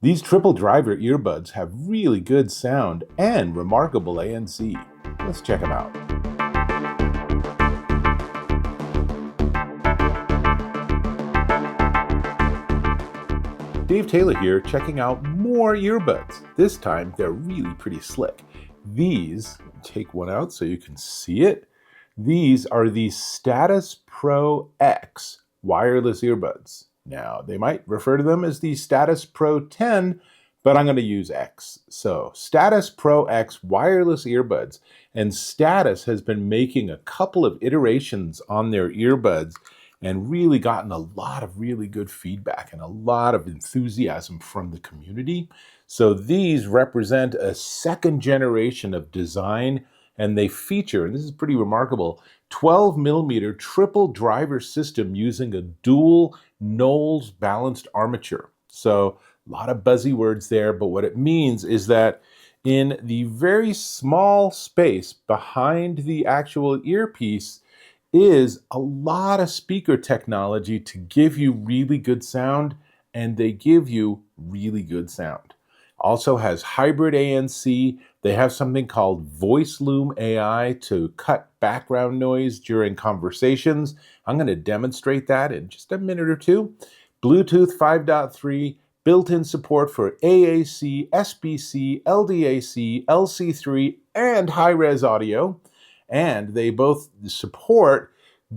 These triple driver earbuds have really good sound and remarkable ANC. Let's check them out. Dave Taylor here, checking out more earbuds. This time they're really pretty slick. These, take one out so you can see it. These are the Status Pro X wireless earbuds. Now, they might refer to them as the Status Pro 10, but I'm going to use X. So, Status Pro X wireless earbuds. And Status has been making a couple of iterations on their earbuds and really gotten a lot of really good feedback and a lot of enthusiasm from the community. So these represent a second generation of design, and they feature, and this is pretty remarkable, 12 millimeter triple driver system using a dual Knowles balanced armature. So a lot of buzzy words there, but what it means is that in the very small space behind the actual earpiece is a lot of speaker technology to give you really good sound, and they give you really good sound. Also has hybrid ANC. They have something called Voice Loom AI to cut background noise during conversations. I'm going to demonstrate that in just a minute or two. Bluetooth 5.3, built-in support for AAC, SBC, LDAC, LC3, and high-res audio. And they both support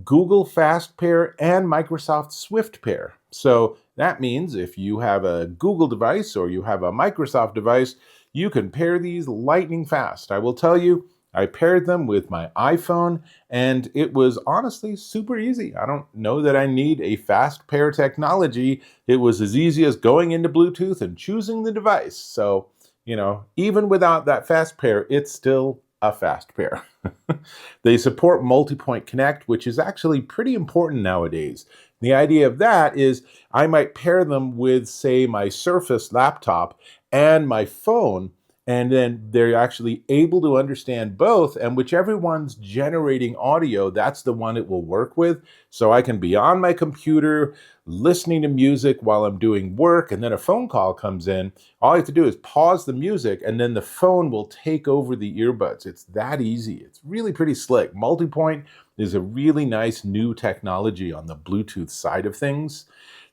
Google Fast Pair and Microsoft Swift Pair. So that means if you have a Google device or you have a Microsoft device, you can pair these lightning fast. I will tell you, I paired them with my iPhone, and it was honestly super easy. I don't know that I need a fast pair technology. It was as easy as going into Bluetooth and choosing the device. So, even without that fast pair, it's still a fast pair. They support multi-point connect, which is actually pretty important nowadays. The idea of that is I might pair them with, say, my Surface laptop and my phone, and then they're actually able to understand both, and whichever one's generating audio, that's the one it will work with. So I can be on my computer listening to music while I'm doing work, and then a phone call comes in. All I have to do is pause the music, and then the phone will take over the earbuds. It's that easy. It's really pretty slick. Multipoint is a really nice new technology on the Bluetooth side of things.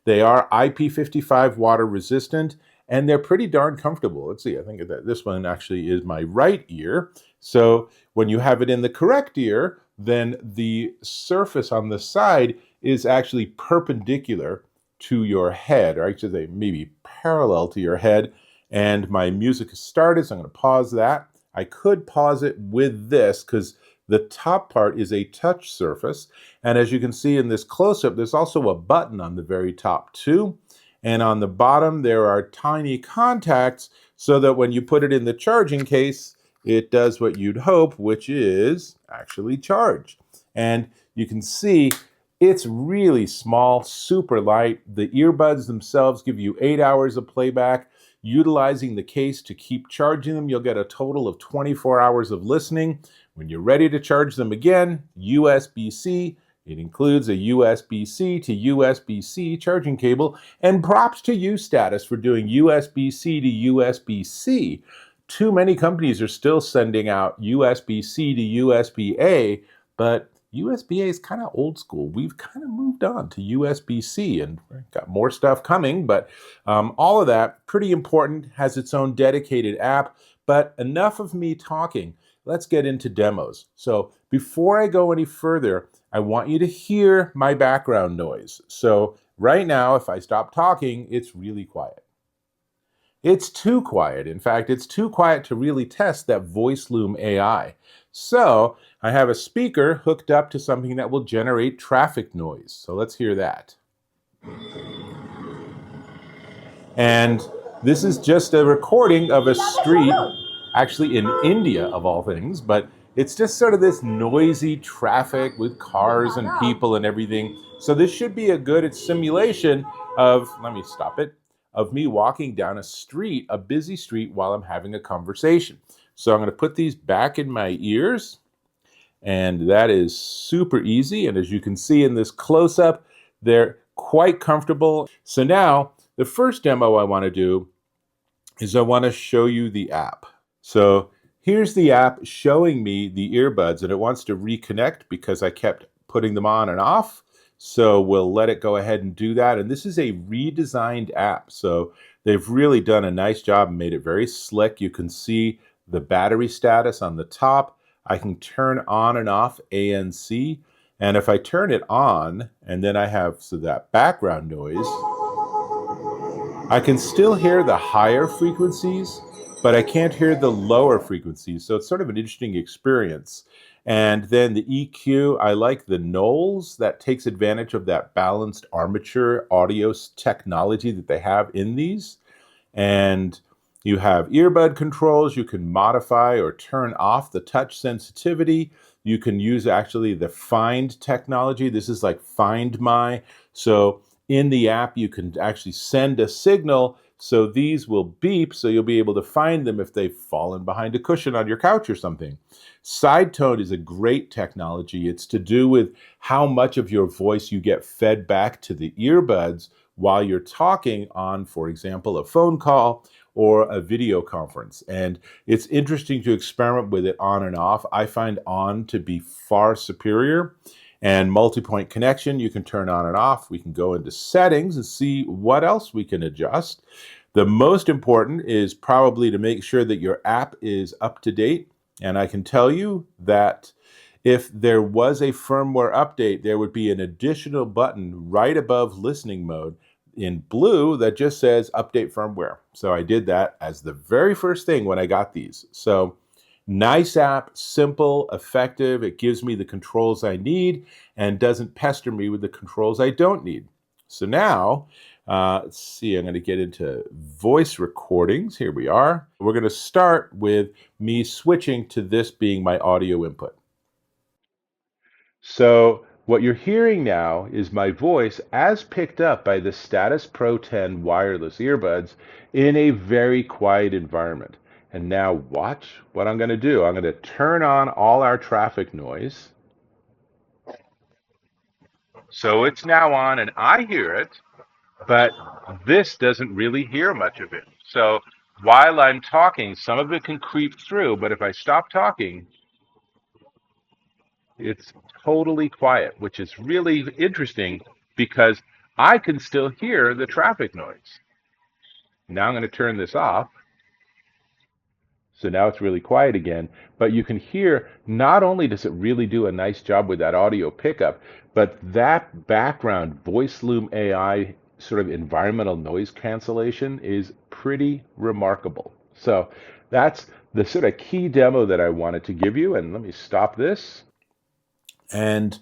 They are IP55 water resistant, and they're pretty darn comfortable. Let's see, I think that this one actually is my right ear. So when you have it in the correct ear, then the surface on the side is actually perpendicular to your head, or I should say maybe parallel to your head. And my music has started, so I'm going to pause that. I could pause it with this because the top part is a touch surface. And as you can see in this close-up, there's also a button on the very top too. And on the bottom, there are tiny contacts so that when you put it in the charging case, it does what you'd hope, which is actually charge. And you can see it's really small, super light. The earbuds themselves give you 8 hours of playback. Utilizing the case to keep charging them, you'll get a total of 24 hours of listening. When you're ready to charge them again, USB-C. It includes a USB-C to USB-C charging cable, and props to you, Status, for doing USB-C to USB-C. Too many companies are still sending out USB-C to USB-A, but USB-A is kind of old school. We've kind of moved on to USB-C, and we've got more stuff coming, but all of that, pretty important, has its own dedicated app. But enough of me talking. Let's get into demos. So before I go any further, I want you to hear my background noise. So right now, if I stop talking, it's really quiet. It's too quiet. In fact, it's too quiet to really test that Voice Loom AI. So I have a speaker hooked up to something that will generate traffic noise. So let's hear that. And this is just a recording of a street, actually in India of all things, but it's just sort of this noisy traffic with cars and people and everything. So this should be a good simulation of, let me stop it, of me walking down a street, a busy street, while I'm having a conversation. So I'm going to put these back in my ears, and that is super easy. And as you can see in this close-up, they're quite comfortable. So now, the first demo I want to do is I want to show you the app. So here's the app showing me the earbuds, and it wants to reconnect because I kept putting them on and off. So we'll let it go ahead and do that. And this is a redesigned app. So they've really done a nice job and made it very slick. You can see the battery status on the top. I can turn on and off ANC. And if I turn it on, and then I have that background noise, I can still hear the higher frequencies, but I can't hear the lower frequencies. So it's sort of an interesting experience. And then the EQ, I like the Knowles that takes advantage of that balanced armature audio technology that they have in these. And you have earbud controls. You can modify or turn off the touch sensitivity. You can use actually the Find technology. This is like Find My. So in the app, you can actually send a signal. So these will beep, so you'll be able to find them if they've fallen behind a cushion on your couch or something. Side tone is a great technology. It's to do with how much of your voice you get fed back to the earbuds while you're talking on, for example, a phone call or a video conference. And it's interesting to experiment with it on and off. I find on to be far superior. And multi-point connection, you can turn on and off. We can go into settings and see what else we can adjust. The most important is probably to make sure that your app is up to date. And I can tell you that if there was a firmware update, there would be an additional button right above listening mode in blue that just says update firmware. So I did that as the very first thing when I got these. So nice app, simple, effective. It gives me the controls I need and doesn't pester me with the controls I don't need. So now, let's see, I'm going to get into voice recordings. Here we are. We're going to start with me switching to this being my audio input. So what you're hearing now is my voice as picked up by the Status Pro 10 wireless earbuds in a very quiet environment. And now watch what I'm going to do. I'm going to turn on all our traffic noise. So it's now on and I hear it, but this doesn't really hear much of it. So while I'm talking, some of it can creep through, but if I stop talking, it's totally quiet, which is really interesting because I can still hear the traffic noise. Now I'm going to turn this off. So now it's really quiet again, but you can hear not only does it really do a nice job with that audio pickup, but that background voice loom AI sort of environmental noise cancellation is pretty remarkable. So that's the sort of key demo that I wanted to give you. And let me stop this. And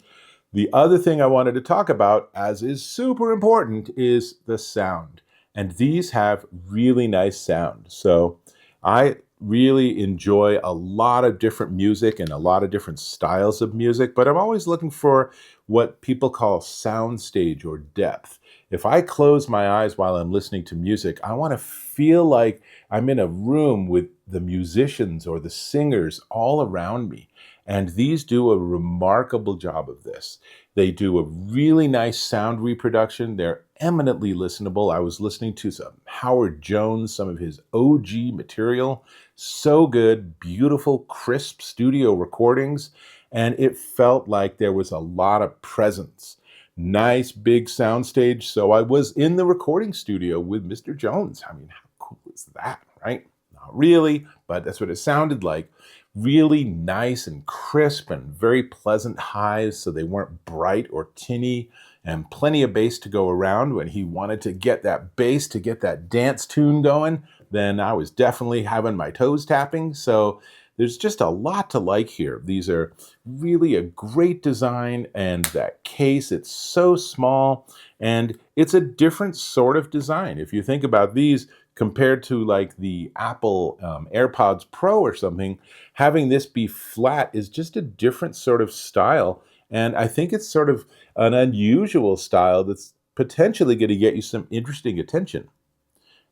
the other thing I wanted to talk about, as is super important, is the sound. And these have really nice sound. So I really enjoy a lot of different music and a lot of different styles of music, but I'm always looking for what people call soundstage or depth. If I close my eyes while I'm listening to music, I want to feel like I'm in a room with the musicians or the singers all around me. And these do a remarkable job of this. They do a really nice sound reproduction. They're eminently listenable. I was listening to some Howard Jones, some of his OG material. So good, beautiful, crisp studio recordings. And it felt like there was a lot of presence. Nice big soundstage. So I was in the recording studio with Mr. Jones. I mean, how cool is that, right? Not really, but that's what it sounded like. Really nice and crisp and very pleasant highs, so they weren't bright or tinny, and plenty of bass to go around. When he wanted to get that bass to get that dance tune going, then I was definitely having my toes tapping. So there's just a lot to like here. These are really a great design, and that case, it's so small, and it's a different sort of design. If you think about these compared to like the Apple AirPods Pro or something, having this be flat is just a different sort of style. And I think it's sort of an unusual style that's potentially going to get you some interesting attention.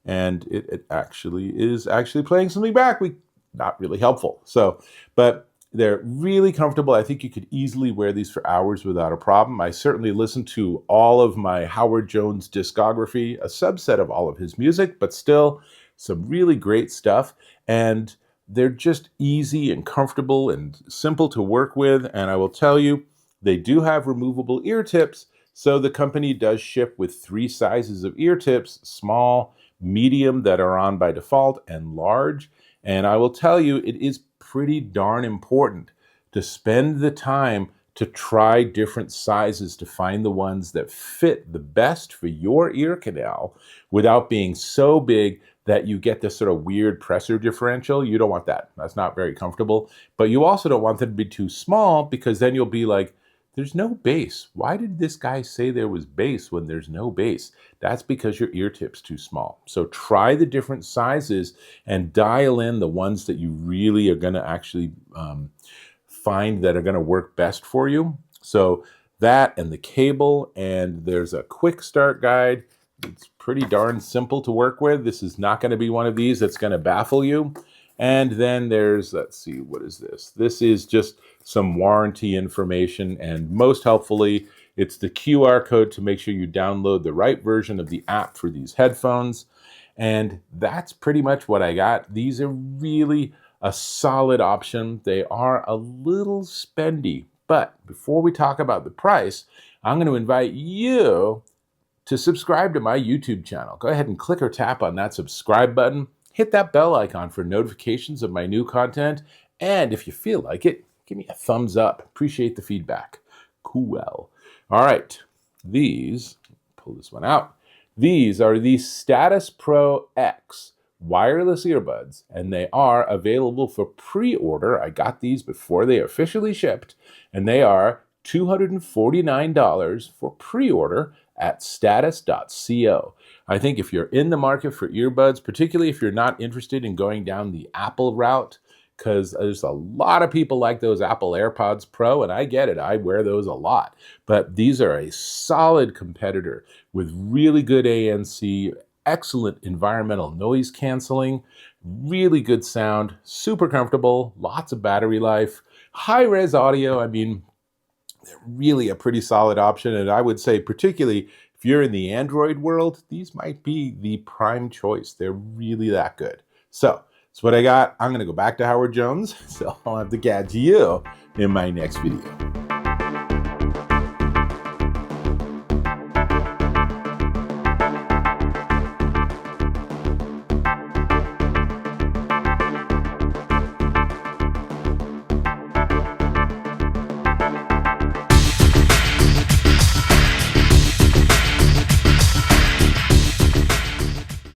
And it actually is actually playing something back. Not really helpful. So, but they're really comfortable. I think you could easily wear these for hours without a problem. I certainly listen to all of my Howard Jones discography, a subset of all of his music, but still Some really great stuff, and they're just easy and comfortable and simple to work with. And I will tell you, they do have removable ear tips. So the company does ship with 3 sizes of ear tips: small, medium that are on by default, and large. And I will tell you, it is pretty darn important to spend the time to try different sizes to find the ones that fit the best for your ear canal without being so big that you get this sort of weird pressure differential. You don't want that. That's not very comfortable. But you also don't want them to be too small, because then you'll be like, there's no bass. Why did this guy say there was bass when there's no bass? That's because your ear tip's too small. So try the different sizes and dial in the ones that you really are going to actually find that are going to work best for you. So that, and the cable, and there's a quick start guide. It's pretty darn simple to work with. This is not going to be one of these that's going to baffle you. And then there's, let's see, what is this? This is just some warranty information, and most helpfully, it's the QR code to make sure you download the right version of the app for these headphones. And that's pretty much what I got. These are really a solid option. They are a little spendy, but before we talk about the price, I'm going to invite you to subscribe to my YouTube channel. Go ahead and click or tap on that subscribe button. Hit that bell icon for notifications of my new content. And if you feel like it, give me a thumbs up. Appreciate the feedback. Cool. All right. These, pull this one out. These are the Status Pro X wireless earbuds, and they are available for pre-order. I got these before they officially shipped, and they are $249 for pre-order at status.co. I think if you're in the market for earbuds, particularly if you're not interested in going down the Apple route, because there's a lot of people like those Apple AirPods Pro, and I get it, I wear those a lot. But these are a solid competitor with really good ANC, excellent environmental noise canceling, really good sound, super comfortable, lots of battery life, high-res audio. I mean, they're really a pretty solid option, and I would say particularly if you're in the Android world, these might be the prime choice. They're really that good. So that's what I got. I'm going to go back to Howard Jones, so I'll have to catch you in my next video.